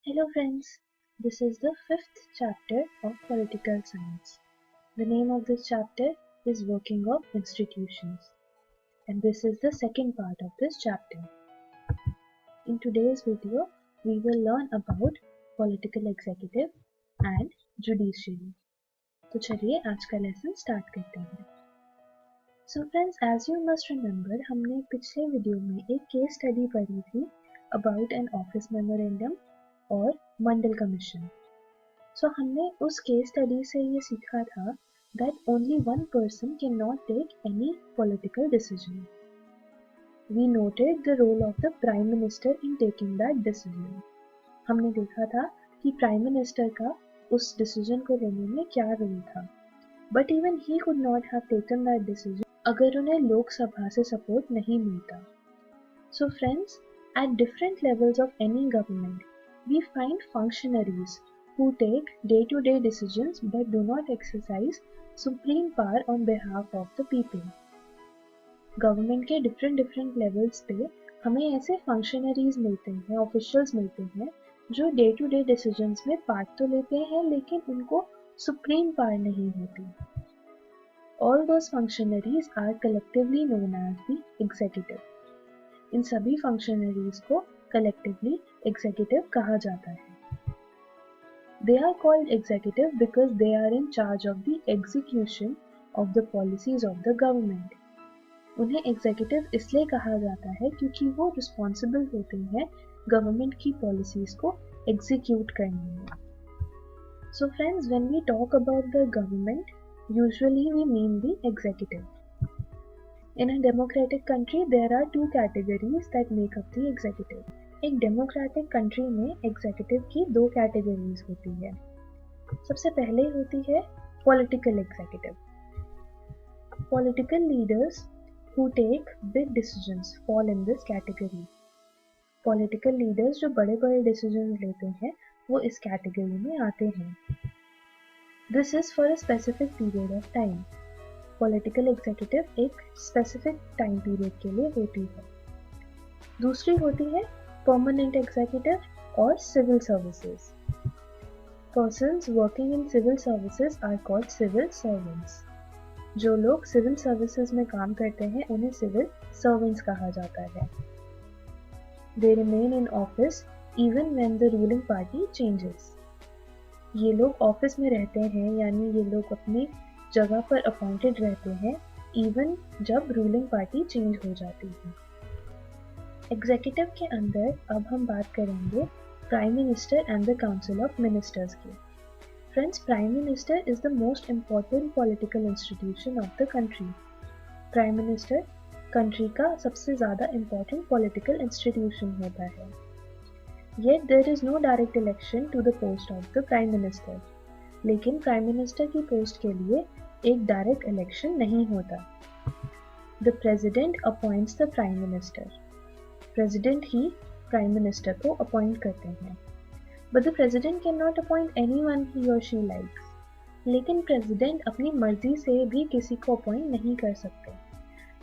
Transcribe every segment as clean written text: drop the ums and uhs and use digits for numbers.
Hello friends, this is the fifth chapter of Political Science. The name of this chapter is Working of Institutions, and this is the second part of this chapter. In today's video, we will learn about political executive and judiciary. तो चलिए आज का lesson start करते हैं. So friends, as you must remember, हमने पिछले video में एक केस स्टडी पढ़ी थी about an office memorandum और मंडल कमीशन. सो हमने उस केस स्टडी से ये सीखा था that only one person cannot take any political decision. We noted the role of the prime minister in taking that decision. हमने देखा था कि प्राइम मिनिस्टर का उस डिसीजन को लेने में क्या रोल था. But even he could not have taken that decision अगर उन्हें लोकसभा से सपोर्ट नहीं मिलता. So friends, at different levels of any government, we find functionaries who take day-to-day decisions but do not exercise supreme power on behalf of the people. Government के different levels पे हमें ऐसे functionaries मिलते हैं, officials मिलते हैं जो day to day decisions में पार्ट तो लेते हैं लेकिन उनको सुप्रीम पावर नहीं होती. All those functionaries are collectively known as the executive. इन सभी फंक्शनरीज को कलेक्टिवली एग्जीक्यूटिव कहा जाता है. They are called executive because they are in charge of the execution of the policies of the government. उन्हें executive इसलिए कहा जाता है क्योंकि वो रिस्पॉन्सिबल होते हैं गवर्नमेंट की पॉलिसीज को एग्जीक्यूट करने में. So friends, when we talk about the government, usually we mean the executive. In a democratic country, there are two categories that make up the executive. एक डेमोक्रेटिक कंट्री में executive की दो categories होती है. सबसे पहले होती है political executive. Political leaders who take big decisions fall in this category. Political leaders जो बड़े बड़े डिसीजंस लेते हैं वो इस कैटेगरी में आते हैं. This is for a specific period of time. Political executive एक स्पेसिफिक टाइम पीरियड के लिए होती है. दूसरी होती है परमानेंट एग्जीक्यूटिव और civil services. Persons working in civil services are called civil servants. जो लोग सिविल सर्विसेज में काम करते हैं उन्हें सिविल सर्वेंट्स कहा जाता है. They remain in office even when the ruling party changes. ये लोग ऑफिस में रहते हैं यानी ये लोग अपनी जगह पर अपॉइंटेड रहते हैं इवन जब रूलिंग पार्टी चेंज हो जाती है. एग्जीक्यूटिव के अंदर अब हम बात करेंगे prime minister and the council of ministers की. Friends, prime minister is the most important political institution of the country. Prime minister country का सबसे ज़्यादा इम्पॉर्टेंट पॉलिटिकल इंस्टीट्यूशन होता है. Yet there is no direct election to the post of the prime minister. लेकिन prime minister की post के लिए एक डायरेक्ट इलेक्शन नहीं होता. The president appoints the prime minister. President ही प्राइम मिनिस्टर को अपॉइंट करते हैं. But the president can not appoint anyone he or she likes. लेकिन प्रेसिडेंट अपनी मर्जी से भी किसी को अपॉइंट नहीं कर सकते.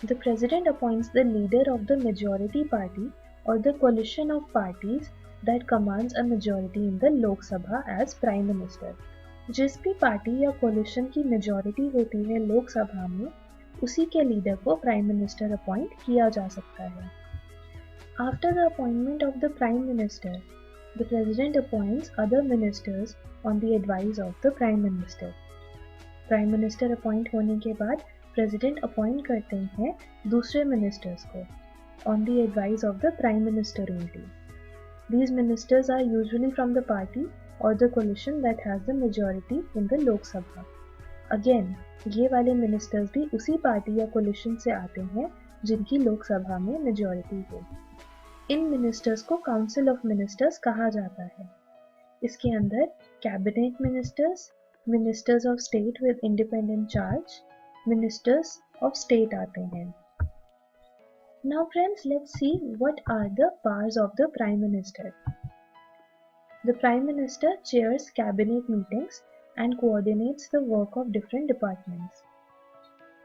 The president appoints the leader of the majority party or the coalition of parties that commands a majority in the Lok Sabha as prime minister. जिस भी पार्टी या कोलिशन की मेजॉरिटी होती है लोकसभा में उसी के लीडर को प्राइम मिनिस्टर अपॉइंट किया जा सकता है. After the appointment of the prime minister, the president appoints other ministers on the advice of the prime minister. Prime minister appoint होने के बाद प्रेसिडेंट अपॉइंट करते हैं दूसरे मिनिस्टर्स को on the advice of the prime minister only. These ministers are usually from the party or the coalition that has the majority in the Lok Sabha. Again, ये वाले ministers भी उसी party या coalition से आते हैं जिनकी लोकसभा में majority हो. इन ministers को Council of Ministers कहा जाता है. इसके अंदर cabinet ministers, ministers of state with independent charge, ministers of state आते हैं. Now friends, let's see what are the powers of the Prime Minister. The Prime Minister chairs cabinet meetings and coordinates the work of different departments.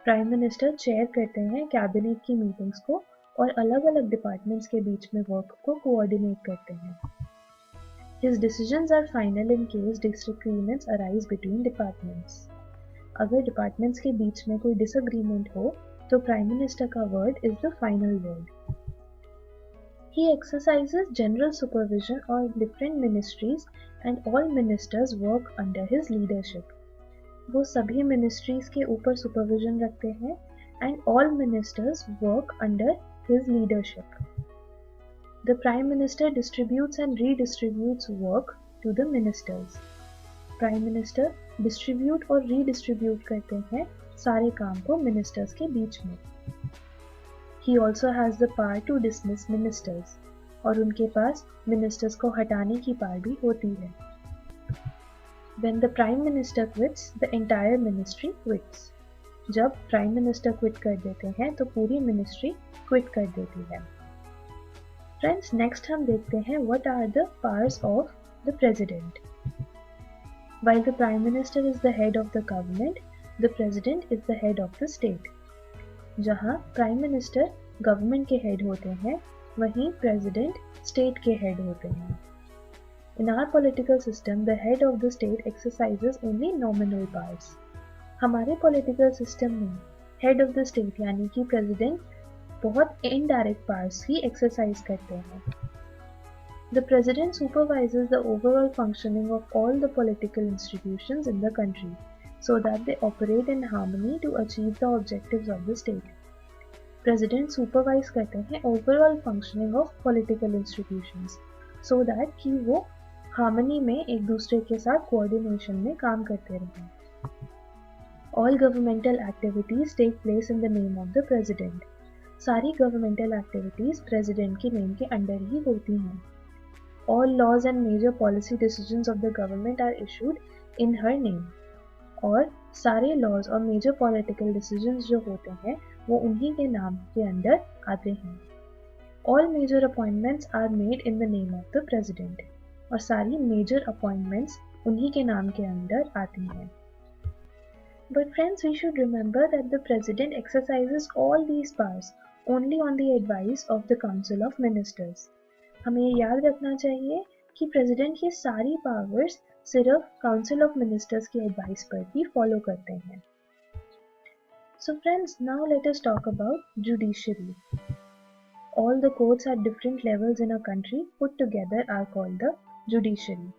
Prime Minister chair करते हैं cabinet की meetings को और अलग अलग departments के बीच में work को coordinate करते हैं. His decisions are final in case disagreements arise between departments. अगर डिपार्टमेंट्स के बीच में कोई डिसएग्रीमेंट हो तो प्राइम मिनिस्टर का word is the final word. He exercises general supervision on different ministries and all ministers work under his leadership. वो सभी ministries के ऊपर सुपरविजन रखते हैं and all ministers work under his leadership. The Prime Minister distributes and redistributes work to the ministers. Prime Minister distribute और redistribute करते हैं सारे काम को ministers के बीच में. He also has the power to dismiss ministers. और उनके पास ministers को हटाने की पावर भी होती है. When the Prime Minister quits, the entire ministry quits. जब Prime Minister quit कर देते हैं तो पूरी ministry quit कर देती है. Friends, next हम देखते हैं what are the powers of the President. While the Prime Minister is the head of the government, the President is the head of the state. जहाँ Prime Minister government के head होते हैं, वहीं President state के head होते हैं. In our political system, the head of the state exercises only nominal powers. हमारे political system में head of the state यानी कि President बहुत इनडायरेक्ट पावर्स ही एक्सरसाइज करते हैं. The President supervises the overall functioning of all the political institutions in the country so that they operate in harmony to achieve the objectives of the state. President supervise करते हैं overall functioning of political institutions so that कि वो harmony में एक दूसरे के साथ coordination में काम करते रहें. All governmental activities take place in the name of the President. सारी गवर्नमेंटल एक्टिविटीज प्रेसिडेंट के नेम के अंडर ही होती हैं. All laws and major policy decisions of the government are issued in her name. और सारे लॉज और major political decisions जो होते हैं वो उन्हीं के नाम के अंडर आते हैं. All major appointments are made in the name of the president. और सारी मेजर अपॉइंटमेंट्स उन्हीं के नाम के अंडर आती हैं. But friends, we should remember that the president exercises all these powers only on the advice of the Council of Ministers. हमें ये याद रखना चाहिए कि प्रेसिडेंट ये सारी पावर्स सिर्फ काउंसिल ऑफ मिनिस्टर्स की एडवाइस पर ही फॉलो करते हैं. So friends, now let us talk about judiciary. All the courts at different levels in a country put together are called the judiciary.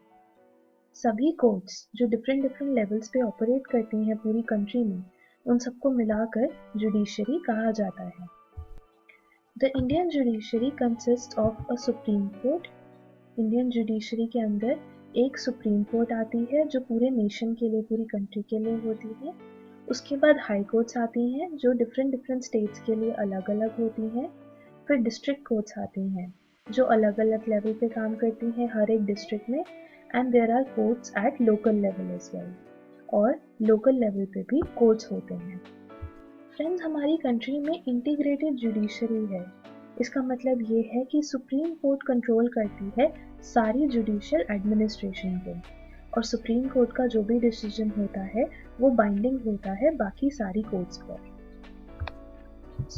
सभी कोर्ट्स जो different levels पे operate करती हैं पूरी कंट्री में, उन सबको मिलाकर जुडिशरी कहा जाता है. The Indian judiciary consist of a supreme court. Indian judiciary के अंदर एक सुप्रीम कोर्ट आती है जो पूरे नेशन के लिए, पूरी कंट्री के लिए होती है. उसके बाद हाई कोर्ट्स आती हैं जो डिफरेंट स्टेट्स के लिए अलग अलग होती हैं. फिर डिस्ट्रिक्ट कोर्ट्स आती हैं जो अलग अलग लेवल पे काम करती हैं हर एक डिस्ट्रिक्ट में. And there are courts at local level as well. और local level पे भी courts होते हैं. Friends, हमारी कंट्री में इंटीग्रेटेड जुडिशरी है. इसका मतलब ये है कि सुप्रीम कोर्ट कंट्रोल करती है सारी जुडिशियल एडमिनिस्ट्रेशन को, और सुप्रीम कोर्ट का जो भी डिसीजन होता है वो बाइंडिंग होता है बाकी सारी कोर्ट्स पर.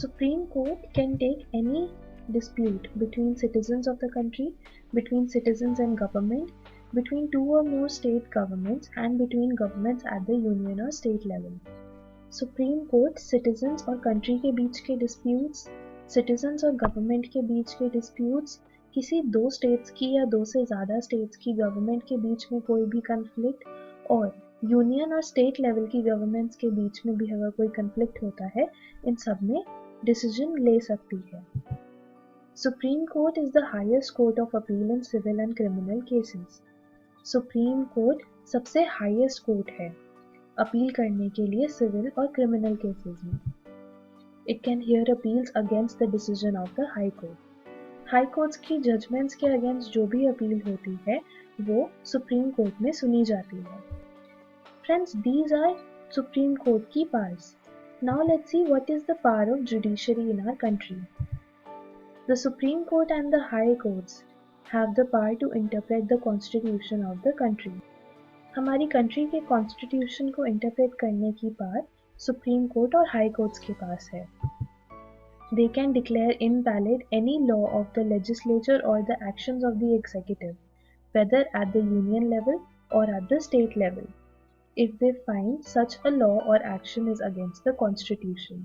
Supreme court can take any dispute between citizens of the country, between citizens and government, between two or more state governments, and between governments at the union or state level. Supreme Court citizens और country के बीच के disputes, citizens और government के बीच के disputes, किसी दो states की या दो से ज़्यादा states की government के बीच में कोई भी conflict, और union और state level की governments के बीच में भी अगर कोई conflict होता है, इन सब में decision ले सकती है. Supreme Court is the highest court of appeal in civil and criminal cases. Supreme Court सबसे highest court है अपील करने के लिए सिविल और क्रिमिनल केसेस में. It can hear appeals against the decision of the High Court. High Courts की judgments के against जो भी अपील होती है वो Supreme Court में सुनी जाती है. Friends, these are Supreme Court की powers. Now let's see what is the power of judiciary in our country. The Supreme Court and the High Courts have the power to interpret the constitution of the country. हमारी country के constitution को interpret करने की power supreme court और high courts के पास है. They can declare invalid any law of the legislature or the actions of the executive. whether at the union level or at the state level, if they find such a law or action is against the constitution.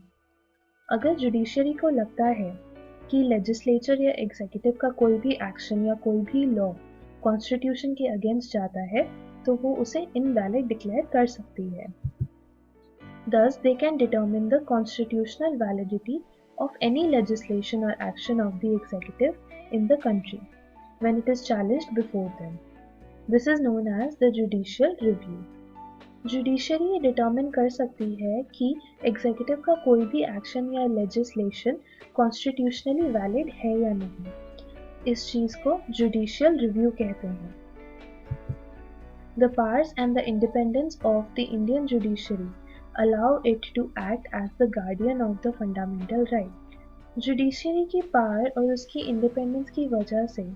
अगर judiciary को लगता है कि legislature या executive का कोई भी action या कोई भी लॉ कॉन्स्टिट्यूशन के अगेंस्ट जाता है तो वो उसे इनवैलिड डिक्लेयर कर सकती है. Thus, they can determine the constitutional validity of any legislation or action of the executive in the country when it is challenged before them. This is known as the judicial review. Judiciary determine कर सकती है कि executive का कोई भी action या legislation constitutionally valid है या नहीं. इस चीज को जुडिशियल रिव्यू कहते हैं. The powers and the independence of the Indian judiciary allow it to act as the guardian of the fundamental right. Judiciary की पावर और उसकी इंडिपेंडेंस की वजह से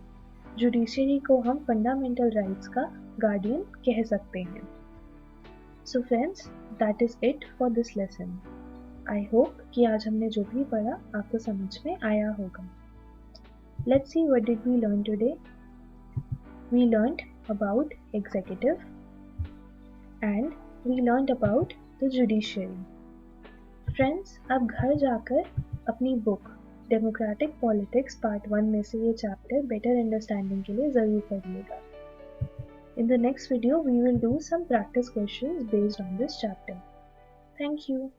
जुडिशरी को हम फंडामेंटल राइट्स का गार्डियन कह सकते हैं. So friends, that is it for this lesson. I hope कि आज हमने जो भी पढ़ा आपको समझ में आया होगा. Let's see what did we learn today. We learned about executive and we learned about the judiciary. Friends, अब घर जाकर अपनी बुक डेमोक्रेटिक पॉलिटिक्स पार्ट 1 में से ये चैप्टर बेटर अंडरस्टैंडिंग के लिए ज़रूर पढ़िएगा. In the next video, we will do some practice questions based on this chapter. Thank you.